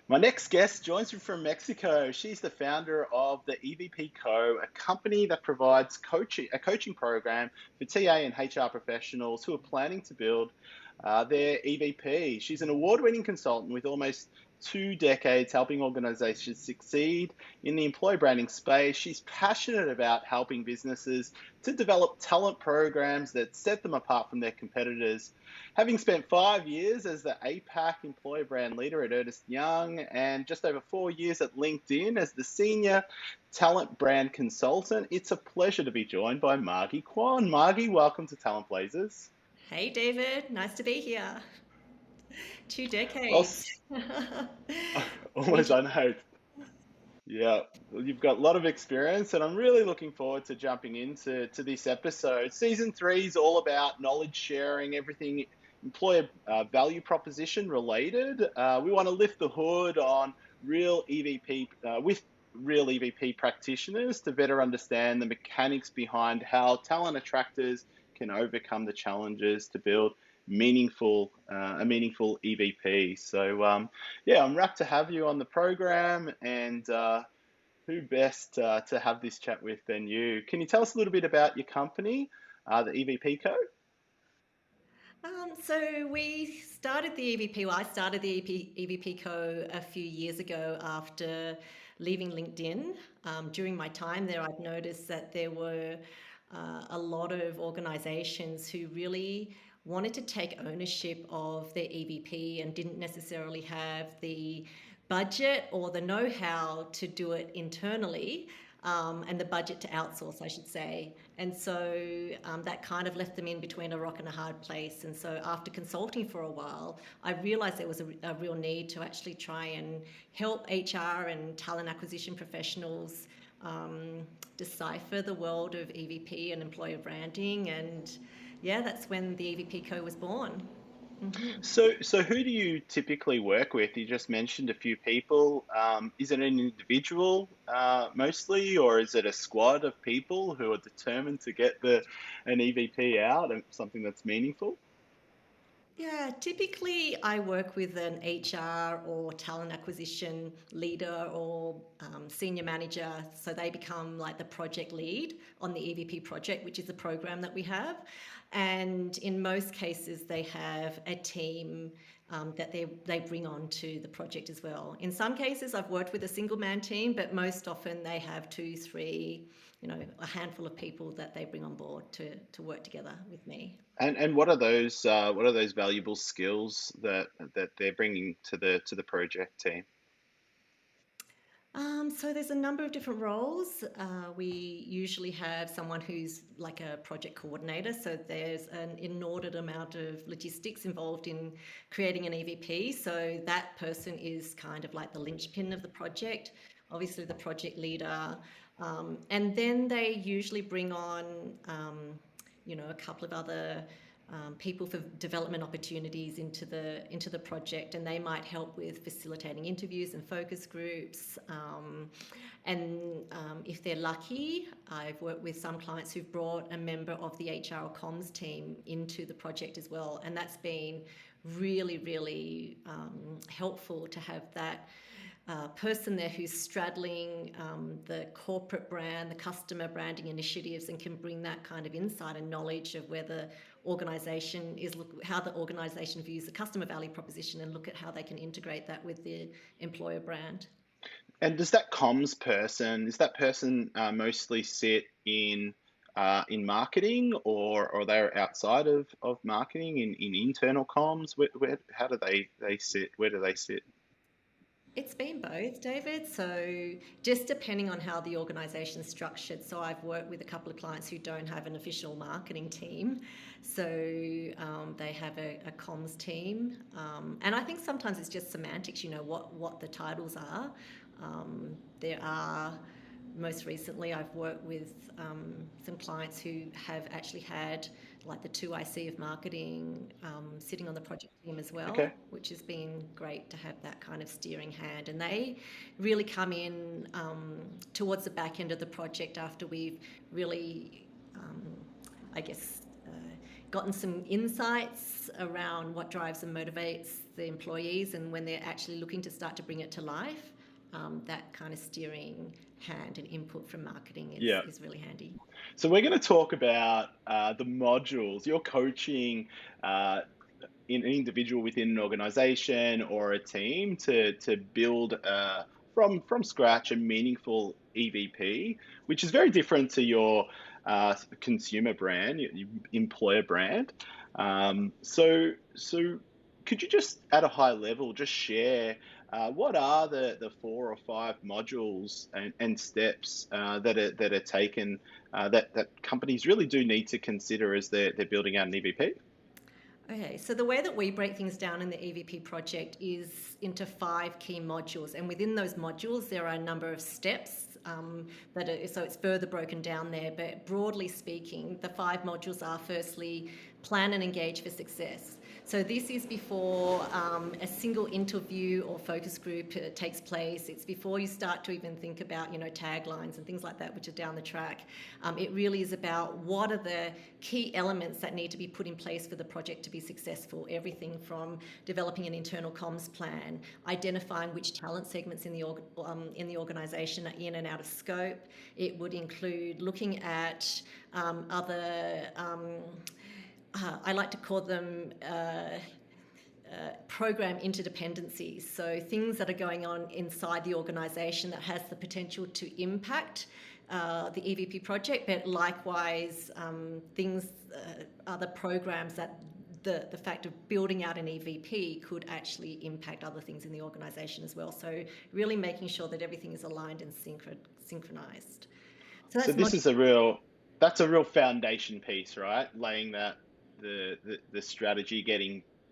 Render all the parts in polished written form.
My next guest joins me from Mexico. She's the founder of the EVP Co, a company that provides a coaching program for TA and HR professionals who are planning to build their EVP. She's an award-winning consultant with almost 2 decades helping organizations succeed in the employer branding space. She's passionate about helping businesses to develop talent programs that set them apart from their competitors. Having spent 5 years as the APAC employer brand leader at Ernst Young and just over 4 years at LinkedIn as the senior talent brand consultant, it's a pleasure to be joined by Margie Kwan. Margie, welcome to Talent Blazers. Hey David, nice to be here. Two Well, decades. almost Interesting. I know. Yeah, well, you've got a lot of experience, and I'm really looking forward to jumping into this episode. Season three is all about knowledge sharing, everything employer value proposition related. We want to lift the hood on real EVP with real EVP practitioners to better understand the mechanics behind how talent attractors can overcome the challenges to build a meaningful EVP. Yeah, I'm rapt to have you on the program, and who best to have this chat with than you? Can you tell us a little bit about your company, the EVP Co? So we started the EVP. Well, I started the EVP Co a few years ago after leaving LinkedIn. During my time there, I'd noticed that there were a lot of organizations who really wanted to take ownership of their EVP and didn't necessarily have the budget or the know-how to do it internally, and the budget to outsource, I should say. And so that kind of left them in between a rock and a hard place. And so after consulting for a while, I realized there was a real need to actually try and help HR and talent acquisition professionals decipher the world of EVP and employer branding. And yeah, that's when the EVP Co was born. So who do you typically work with? You just mentioned a few people. Is it an individual mostly, or is it a squad of people who are determined to get an EVP out and something that's meaningful? Yeah, typically I work with an HR or talent acquisition leader or senior manager. So they become like the project lead on the EVP project, which is the program that we have. And in most cases, they have a team that they bring on to the project as well. In some cases, I've worked with a single man team, but most often they have two, three, a handful of people that they bring on board to work together with me. And what are those valuable skills that they're bringing to the project team? So there's a number of different roles. We usually have someone who's like a project coordinator. So there's an inordinate amount of logistics involved in creating an EVP. So that person is kind of like the linchpin of the project, obviously the project leader. And then they usually bring on, a couple of other people for development opportunities into the project, and they might help with facilitating interviews and focus groups. And if they're lucky, I've worked with some clients who've brought a member of the HR or comms team into the project as well, and that's been really, really helpful to have that person there who's straddling the corporate brand, the customer branding initiatives, and can bring that kind of insight and knowledge of where the organization is, how the organization views the customer value proposition, and look at how they can integrate that with the employer brand. And does that comms person, is that person mostly sit in marketing, or they're outside of marketing in internal comms? How do they sit? Where do they sit? It's been both, David. So just depending on how the organisation's structured. So I've worked with a couple of clients who don't have an official marketing team. So they have a comms team. And I think sometimes it's just semantics, what the titles are. There are most recently, I've worked with some clients who have actually had like the two IC of marketing sitting on the project team as Okay. well, which has been great to have that kind of steering hand. And they really come in towards the back end of the project after we've really, I guess, gotten some insights around what drives and motivates the employees, and when they're actually looking to start to bring it to life, that kind of steering hand and input from marketing Yeah. is really handy. So we're going to talk about the modules. You're coaching in an individual within an organization or a team to build from scratch a meaningful EVP, which is very different to your consumer brand, your employer brand. So could you just at a high level just share what are the 4 or 5 modules and steps that are taken that companies really do need to consider as they're building out an EVP? Okay, so the way that we break things down in the EVP project is into 5 key modules, and within those modules there are a number of steps so it's further broken down there. But broadly speaking, the 5 modules are: firstly, plan and engage for success. So this is before a single interview or focus group takes place. It's before you start to even think about, taglines and things like that, which are down the track. It really is about what are the key elements that need to be put in place for the project to be successful. Everything from developing an internal comms plan, identifying which talent segments in the organisation are in and out of scope. It would include looking at other I like to call them program interdependencies. So things that are going on inside the organisation that has the potential to impact the EVP project, but likewise other programs that the fact of building out an EVP could actually impact other things in the organisation as well. So really making sure that everything is aligned and synchronised. So So that's this is that's a real foundation piece, right? Laying that the strategy,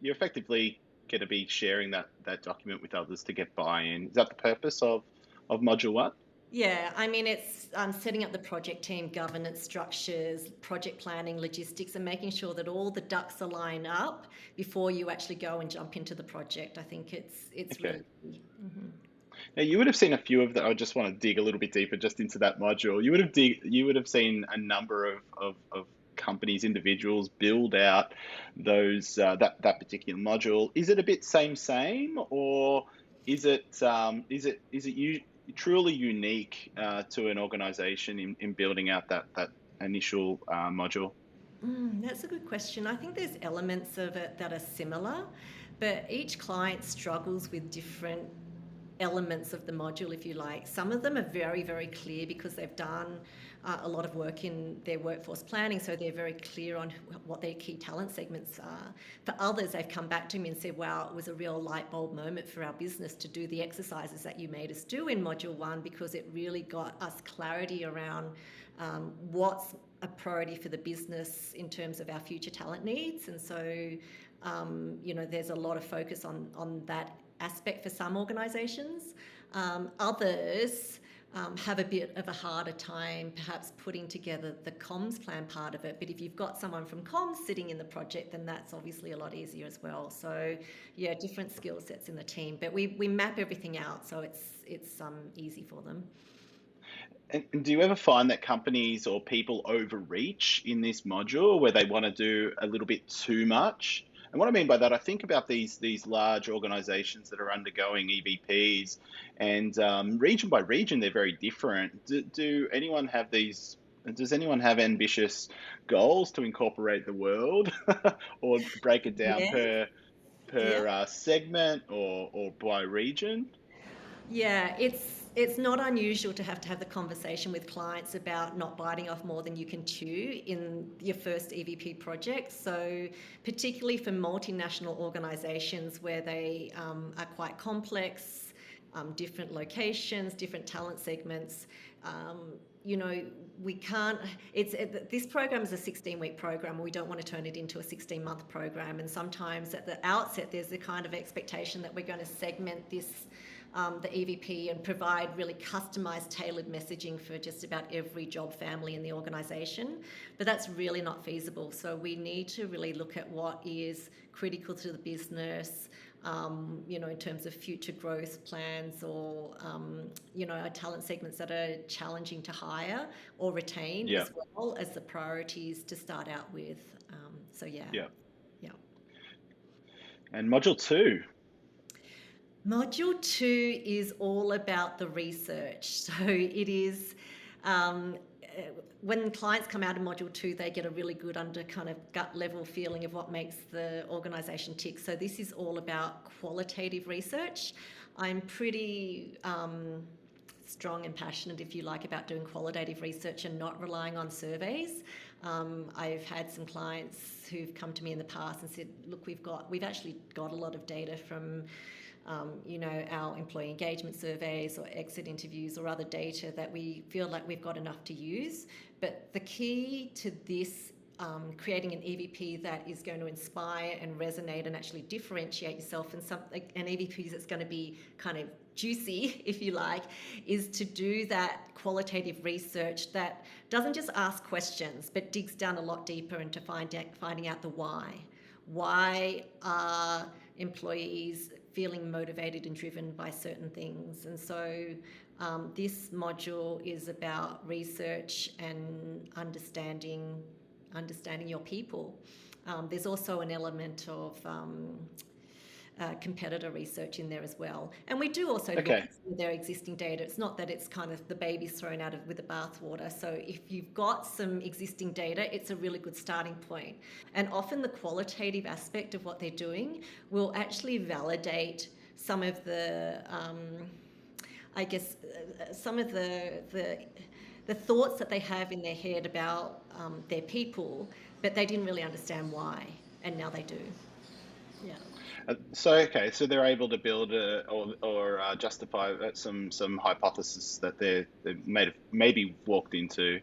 you're effectively going to be sharing that document with others to get buy-in. Is that the purpose of module 1? Yeah, I mean, it's setting up the project team, governance structures, project planning, logistics, and making sure that all the ducks align up before you actually go and jump into the project. I think it's Okay. really key. Mm-hmm. Now you would have seen a few of the. I just want to dig a little bit deeper just into that module. You would have seen a number of companies, individuals build out those that particular module. Is it a bit same, or is it truly unique to an organization in building out that initial module? That's a good question. I think there's elements of it that are similar, but each client struggles with different elements of the module, if you like. Some of them are very, very clear because they've done a lot of work in their workforce planning, so they're very clear on what their key talent segments are. For others, they've come back to me and said, wow, it was a real light bulb moment for our business to do the exercises that you made us do in Module 1, because it really got us clarity around what's a priority for the business in terms of our future talent needs. And so, there's a lot of focus on that aspect for some organisations. Others have a bit of a harder time perhaps putting together the comms plan part of it. But if you've got someone from comms sitting in the project, then that's obviously a lot easier as well. So yeah, different skill sets in the team, but we map everything out, so it's easy for them. And do you ever find that companies or people overreach in this module where they want to do a little bit too much? And what I mean by that, I think about these large organizations that are undergoing EVPs, and region by region, they're very different. Do anyone have these? Does anyone have ambitious goals to incorporate the world, or break it down Yeah, per yeah. segment or by region? Yeah, it's not unusual to have the conversation with clients about not biting off more than you can chew in your first EVP project. So particularly for multinational organisations where they are quite complex, different locations, different talent segments. We can't. This program is a 16-week program. We don't want to turn it into a 16-month program. And sometimes at the outset, there's the kind of expectation that we're going to segment this. The EVP and provide really customised, tailored messaging for just about every job family in the organisation. But that's really not feasible. So we need to really look at what is critical to the business, in terms of future growth plans or, talent segments that are challenging to hire or retain, Yeah. as well as the priorities to start out with. So yeah. Yeah. Yeah. And module 2. Module 2 is all about the research. So it is, when clients come out of module 2, they get a really good kind of gut level feeling of what makes the organisation tick. So this is all about qualitative research. I'm pretty strong and passionate, if you like, about doing qualitative research and not relying on surveys. I've had some clients who've come to me in the past and said, look, we've actually got a lot of data from our employee engagement surveys or exit interviews or other data that we feel like we've got enough to use. But the key to this, creating an EVP that is going to inspire and resonate and actually differentiate yourself, and an EVP that's going to be kind of juicy, if you like, is to do that qualitative research that doesn't just ask questions but digs down a lot deeper into finding out the why. Why are employees feeling motivated and driven by certain things? And so this module is about research and understanding your people. There's also an element of competitor research in there as well. And we do also look at their existing data. It's not that it's kind of the baby's thrown out with the bathwater. So if you've got some existing data, it's a really good starting point. And often the qualitative aspect of what they're doing will actually validate some of the, some of the thoughts that they have in their head about their people, but they didn't really understand why, and now they do. Yeah. So they're able to build or justify some hypothesis that they've maybe walked into,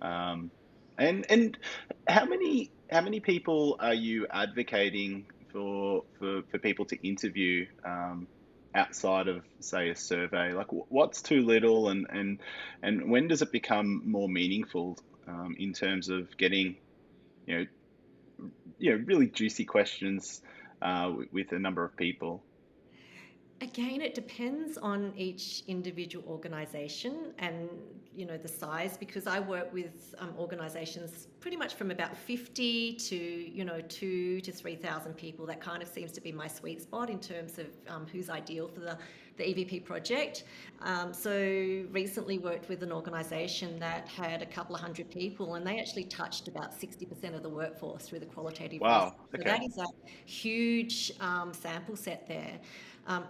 and how many people are you advocating for people to interview outside of, say, a survey? Like, what's too little, and when does it become more meaningful in terms of getting really juicy questions with a number of people? Again, it depends on each individual organisation and the size, because I work with organisations pretty much from about 50 to 2,000 to 3,000 people. That kind of seems to be my sweet spot in terms of who's ideal for the EVP project. So recently worked with an organisation that had a couple of hundred people, and they actually touched about 60% of the workforce through the qualitative research. So that is a huge sample set there.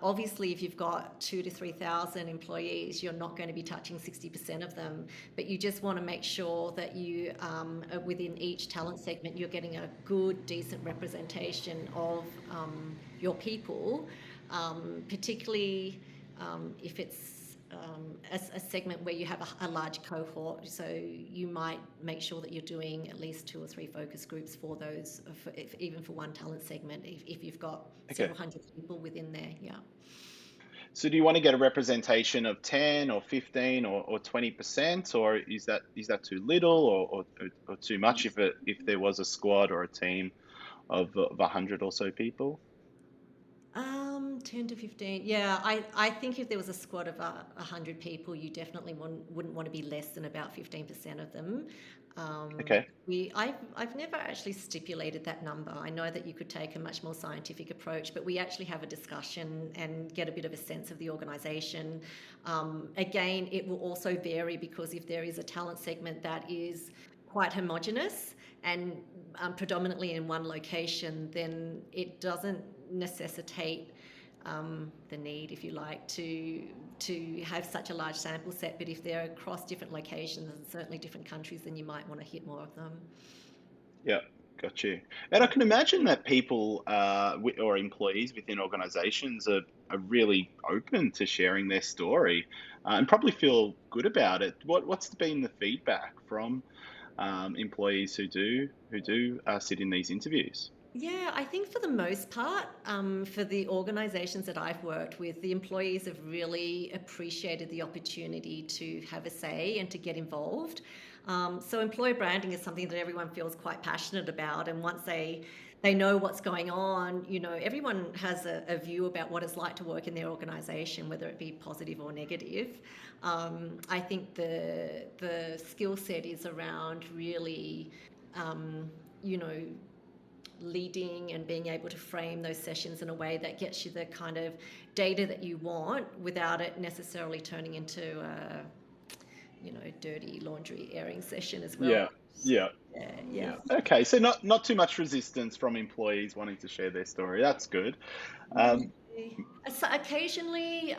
Obviously, if you've got 2,000 to 3,000 employees, you're not going to be touching 60% of them, but you just want to make sure that you, within each talent segment, you're getting a good, decent representation of your people, particularly if it's a segment where you have a large cohort. So you might make sure that you're doing at least 2 or 3 focus groups for those, even for one talent segment, if you've got several hundred people within there. Yeah. So do you want to get a representation of 10 or 15 or 20%, or is that too little or too much if there was a squad or a team of 100 or so people? 10 to 15. Yeah, I think if there was a squad of 100 people, you definitely wouldn't want to be less than about 15% of them. I've never actually stipulated that number. I know that you could take a much more scientific approach, but we actually have a discussion and get a bit of a sense of the organisation. Again, it will also vary, because if there is a talent segment that is quite homogenous and predominantly in one location, then it doesn't necessitate the need, if you like, to have such a large sample set. But if they're across different locations and certainly different countries, then you might want to hit more of them. Yeah, got you. And I can imagine that people or employees within organisations are really open to sharing their story and probably feel good about it. What's been the feedback from employees who do sit in these interviews? Yeah, I think for the most part, for the organisations that I've worked with, the employees have really appreciated the opportunity to have a say and to get involved. So employer branding is something that everyone feels quite passionate about, and once they know what's going on, everyone has a view about what it's like to work in their organization, whether it be positive or negative. I think the skill set is around really, you know, leading and being able to frame those sessions in a way that gets you the kind of data that you want without it necessarily turning into a, dirty laundry airing session as well. Yeah, yeah, Yeah, yeah. yeah. Okay, so not too much resistance from employees wanting to share their story. That's good. Um, So occasionally,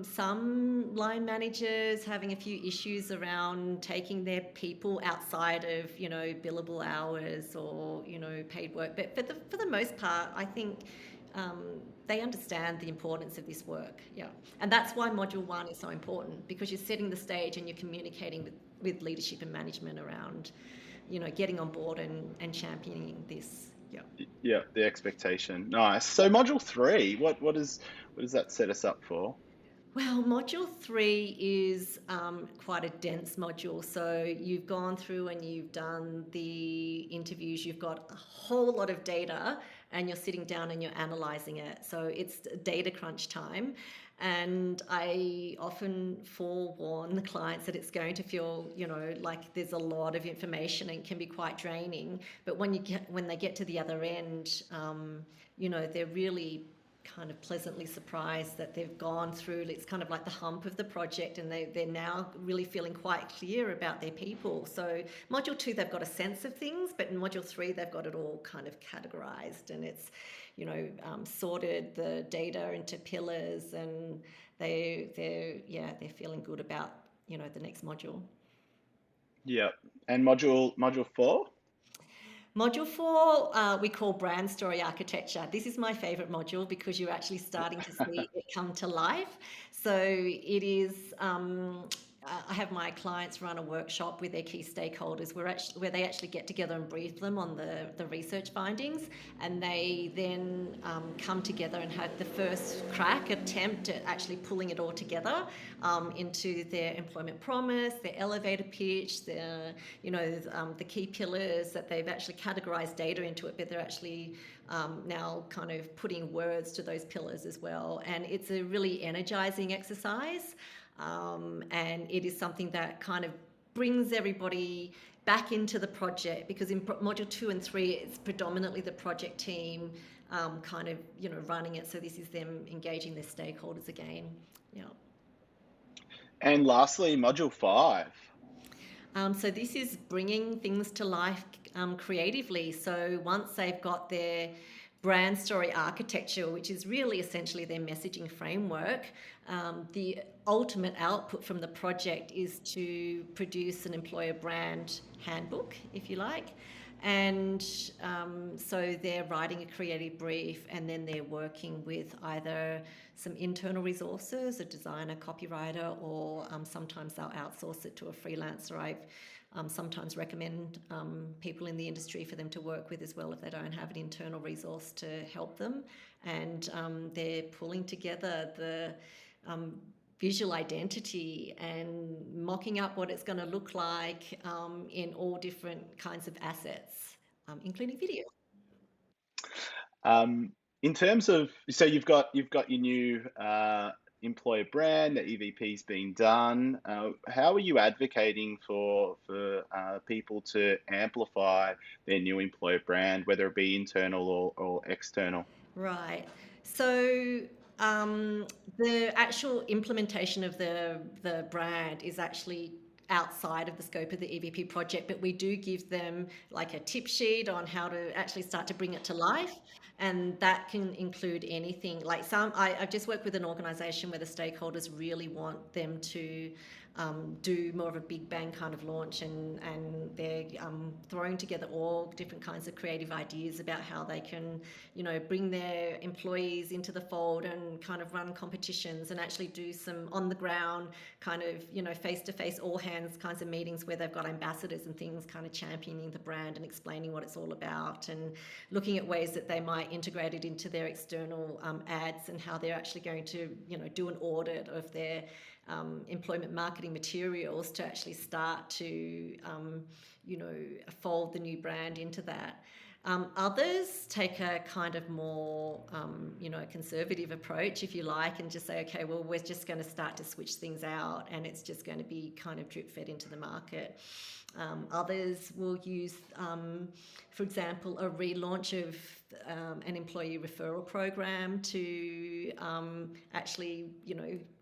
some line managers having a few issues around taking their people outside of, billable hours or, paid work. But for the most part, I think they understand the importance of this work. Yeah. And that's why Module 1 is so important, because you're setting the stage and you're communicating with leadership and management around, getting on board and championing this. Yeah. yeah, the expectation. Nice. So module three, what does that set us up for? Well, module 3 is quite a dense module. So you've gone through and you've done the interviews, you've got a whole lot of data, and you're sitting down and you're analyzing it. So it's data crunch time. And I often forewarn the clients that it's going to feel, like there's a lot of information and can be quite draining. But when they get to the other end, they're really kind of pleasantly surprised that they've gone through. It's kind of like the hump of the project, and they're now really feeling quite clear about their people. So module 2, they've got a sense of things, but in module 3, they've got it all kind of categorized, and it's sorted the data into pillars, and they're feeling good about the next module. Yeah. And module four? Module 4, we call brand story architecture. This is my favorite module because you're actually starting to see it come to life. So it is, I have my clients run a workshop with their key stakeholders where they actually get together and brief them on the research findings, and they then come together and have the first attempt at actually pulling it all together into their employment promise, their elevator pitch, the key pillars that they've actually categorized data into it, but they're actually now kind of putting words to those pillars as well. And it's a really energizing exercise. And it is something that kind of brings everybody back into the project, because in module 2 and 3, it's predominantly the project team kind of, running it. So this is them engaging their stakeholders again. Yeah. And lastly, module five. So this is bringing things to life creatively. So once they've got their brand story architecture, which is really essentially their messaging framework, the ultimate output from the project is to produce an employer brand handbook, if you like. And so they're writing a creative brief, and then they're working with either some internal resources, a designer, copywriter, or sometimes they'll outsource it to a freelancer. I've sometimes recommend people in the industry for them to work with as well if they don't have an internal resource to help them. And they're pulling together the visual identity and mocking up what it's going to look like in all different kinds of assets, including video. In terms of, so you've got your new employer brand, the EVP's been done. How are you advocating for people to amplify their new employer brand, whether it be internal or external? Right. So the actual implementation of the brand is actually outside of the scope of the EVP project, but we do give them like a tip sheet on how to actually start to bring it to life. And that can include anything like I've just worked with an organization where the stakeholders really want them to do more of a big bang kind of launch, and they're throwing together all different kinds of creative ideas about how they can bring their employees into the fold and kind of run competitions and actually do some on the ground kind of face to face all hands kinds of meetings where they've got ambassadors and things kind of championing the brand and explaining what it's all about, and looking at ways that they might integrate it into their external ads, and how they're actually going to do an audit of their employment marketing materials to actually start to, fold the new brand into that. Others take a kind of more, conservative approach, if you like, and just say, okay, well, we're just going to start to switch things out and it's just going to be kind of drip fed into the market. Others will use, for example, a relaunch of an employee referral program to actually,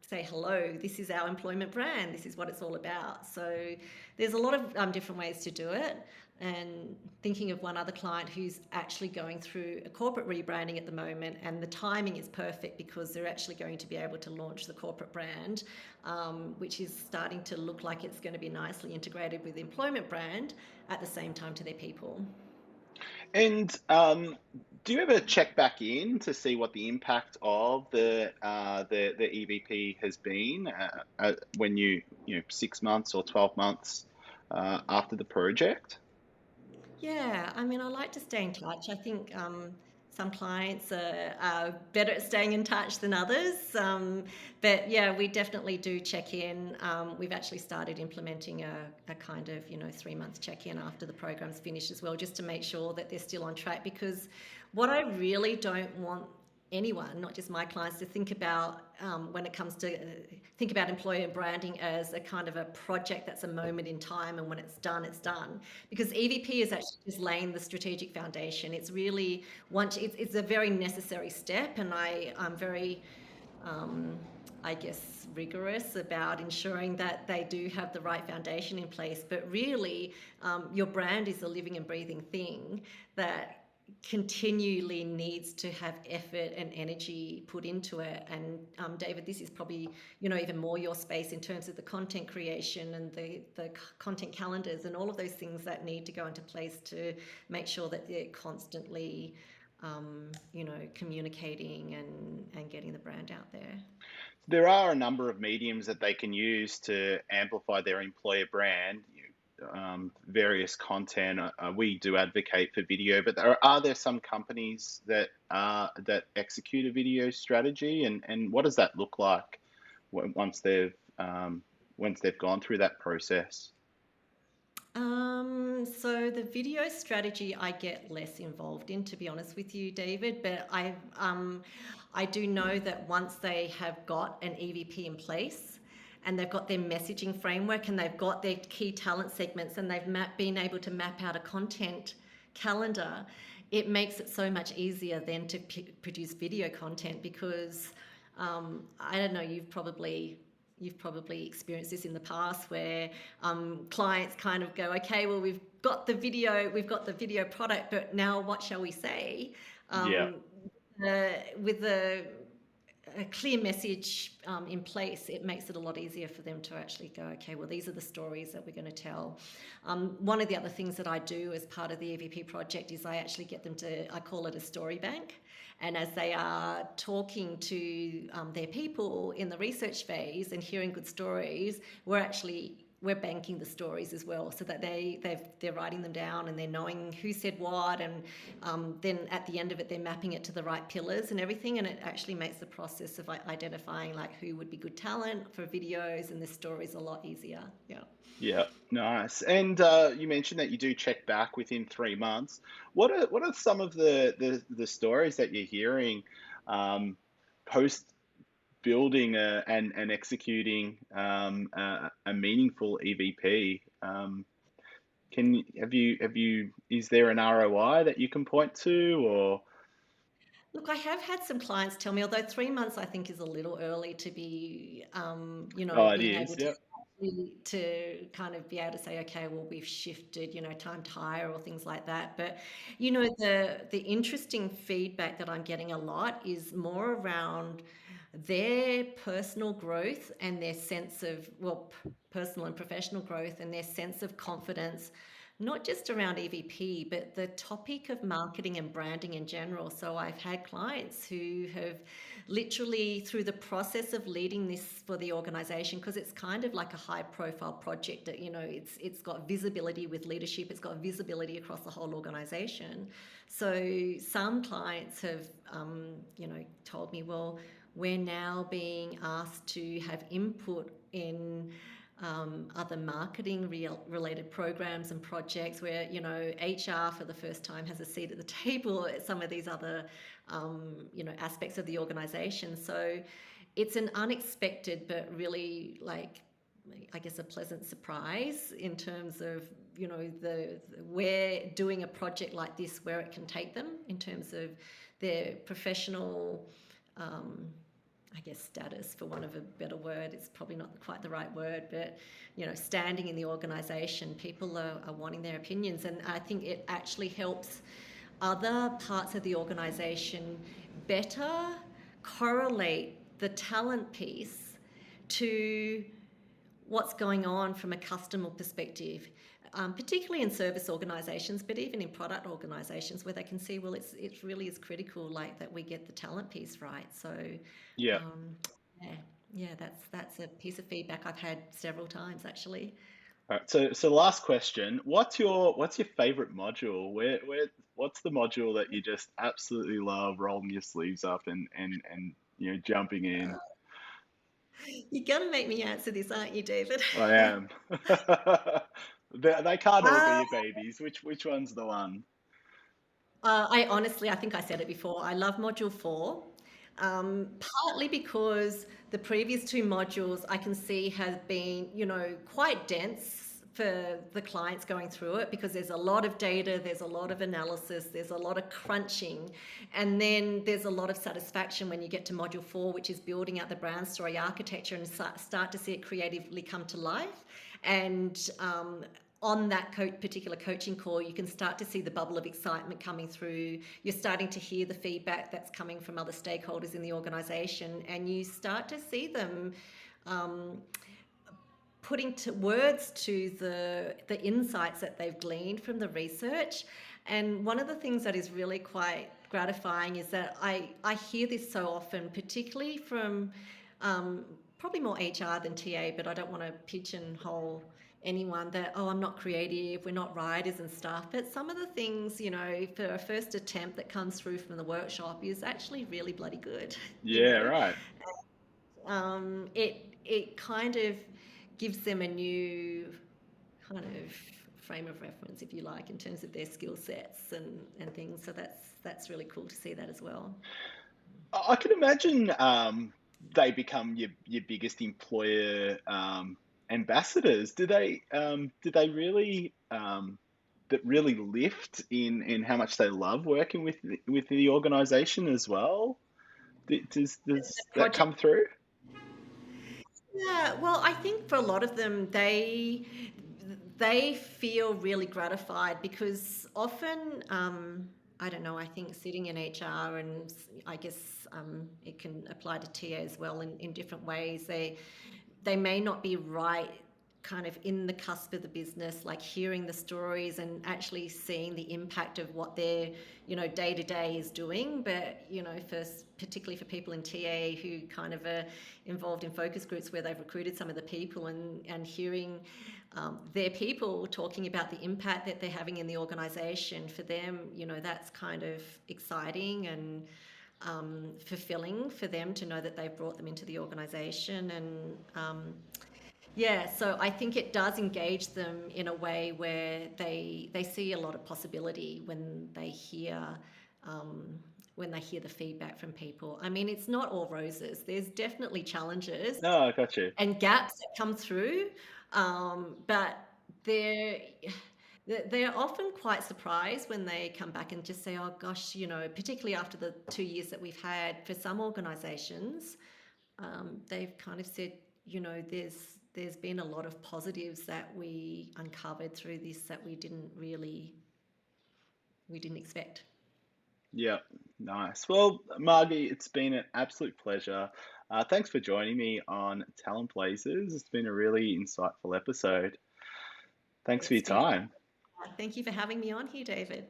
say, hello, this is our employment brand, this is what it's all about. So there's a lot of different ways to do it. And thinking of one other client who's actually going through a corporate rebranding at the moment, and the timing is perfect because they're actually going to be able to launch the corporate brand, which is starting to look like it's going to be nicely integrated with the employment brand at the same time to their people. And do you ever check back in to see what the impact of the EVP has been when you 6 months or 12 months after the project? Yeah, I mean, I like to stay in touch. I think some clients are better at staying in touch than others. But yeah, we definitely do check in. We've actually started implementing a kind of, 3 month check in after the program's finished as well, just to make sure that they're still on track. Because what I really don't want anyone, not just my clients, to think about when it comes to think about employer branding as a kind of a project that's a moment in time, and when it's done, it's done. Because EVP is actually just laying the strategic foundation. It's really it's a very necessary step, and I'm very I guess, rigorous about ensuring that they do have the right foundation in place. But really, your brand is a living and breathing thing that continually needs to have effort and energy put into it. And David, this is probably even more your space in terms of the content creation and the content calendars and all of those things that need to go into place to make sure that they're constantly communicating and getting the brand out there. There are a number of mediums that they can use to amplify their employer brand. Various content. We do advocate for video, but are there some companies that execute a video strategy, and what does that look like once they've gone through that process? So the video strategy I get less involved in, to be honest with you, David, but I do know that once they have got an EVP in place and they've got their messaging framework and they've got their key talent segments and they've been able to map out a content calendar, it makes it so much easier then to produce video content because I don't know, you've probably experienced this in the past where clients kind of go, okay, well, we've got the video product, but now what shall we say? Yeah. With a clear message in place, it makes it a lot easier for them to actually go, okay, well, these are the stories that we're going to tell. One of the other things that I do as part of the EVP project is I actually get them to, I call it a story bank. And as they are talking to their people in the research phase and hearing good stories, we're banking the stories as well, so that they're writing them down and they're knowing who said what, and then at the end of it they're mapping it to the right pillars and everything, and it actually makes the process of identifying like who would be good talent for videos and the stories a lot easier. Yeah. Yeah, nice. And you mentioned that you do check back within 3 months. What are some of the stories that you're hearing post building and executing a meaningful EVP? Is there an ROI that you can point to, or? Look, I have had some clients tell me, although 3 months I think is a little early to be, Oh, it being is. able to Yep. kind of be able to say, okay, well, we've shifted, time to hire or things like that. But the interesting feedback that I'm getting a lot is more around their personal growth and their sense of, well, personal and professional growth and their sense of confidence, not just around EVP, but the topic of marketing and branding in general. So I've had clients who have literally, through the process of leading this for the organization, because it's kind of like a high profile project that, it's got visibility with leadership, it's got visibility across the whole organization. So some clients have, told me, well, we're now being asked to have input in other marketing related programs and projects where, you know, HR for the first time has a seat at the table at some of these other, you know, aspects of the organization. So it's an unexpected but really, like, I guess, a pleasant surprise in terms of, you know, where doing a project like this, where it can take them in terms of their professional, I guess, status, for want of a better word. It's probably not quite the right word, but, you know, standing in the organisation, people are wanting their opinions, and I think it actually helps other parts of the organisation better correlate the talent piece to what's going on from a customer perspective, particularly in service organisations, but even in product organisations, where they can see, well, it really is critical, like, that we get the talent piece right. So, Yeah. yeah, yeah, that's a piece of feedback I've had several times actually. All right. So last question. What's your favorite module? What's the module that you just absolutely love rolling your sleeves up and you know, jumping in? You're gonna make me answer this, aren't you, David? I am. They can't all be uh, your babies. Which one's the one? I honestly, I think I said it before. I love module 4, partly because the previous two modules I can see have been, you know, quite dense for the clients going through it, because there's a lot of data, there's a lot of analysis, there's a lot of crunching, and then there's a lot of satisfaction when you get to module 4, which is building out the brand story architecture and start to see it creatively come to life. And on that particular coaching call, you can start to see the bubble of excitement coming through. You're starting to hear the feedback that's coming from other stakeholders in the organisation, and you start to see them putting to words to the insights that they've gleaned from the research. And one of the things that is really quite gratifying is that I hear this so often, particularly from probably more HR than TA, but I don't want to pigeonhole anyone, that, oh, I'm not creative, we're not writers and stuff. But some of the things, you know, for a first attempt that comes through from the workshop is actually really bloody good, you Yeah, know. right. It kind of gives them a new kind of frame of reference, if you like, in terms of their skill sets and things. So that's really cool to see that as well. I can imagine they become your biggest employer ambassadors. Do they really that really lift in how much they love working with the organisation as well? Does that Project. come through? Yeah, well, I think for a lot of them, they feel really gratified, because often, I don't know, I think sitting in HR, and I guess it can apply to TA as well in different ways. They may not be right kind of in the cusp of the business, like hearing the stories and actually seeing the impact of what their, you know, day to day is doing. But, you know, particularly for people in TA who kind of are involved in focus groups where they've recruited some of the people, and hearing their people talking about the impact that they're having in the organisation, for them, you know, that's kind of exciting and fulfilling for them to know that they've brought them into the organisation. And yeah, so I think it does engage them in a way where they see a lot of possibility when they hear the feedback from people. I mean, it's not all roses. There's definitely challenges No, I got you. and gaps that come through, but they're they're often quite surprised when they come back and just say, "Oh gosh, you know," particularly after the 2 years that we've had for some organisations, they've kind of said, you know, there's been a lot of positives that we uncovered through this that we didn't expect. Yeah, nice. Well, Margie, it's been an absolute pleasure. Thanks for joining me on Talent Blazers. It's been a really insightful episode. Thanks for your It's been time. Thank you for having me on here, David.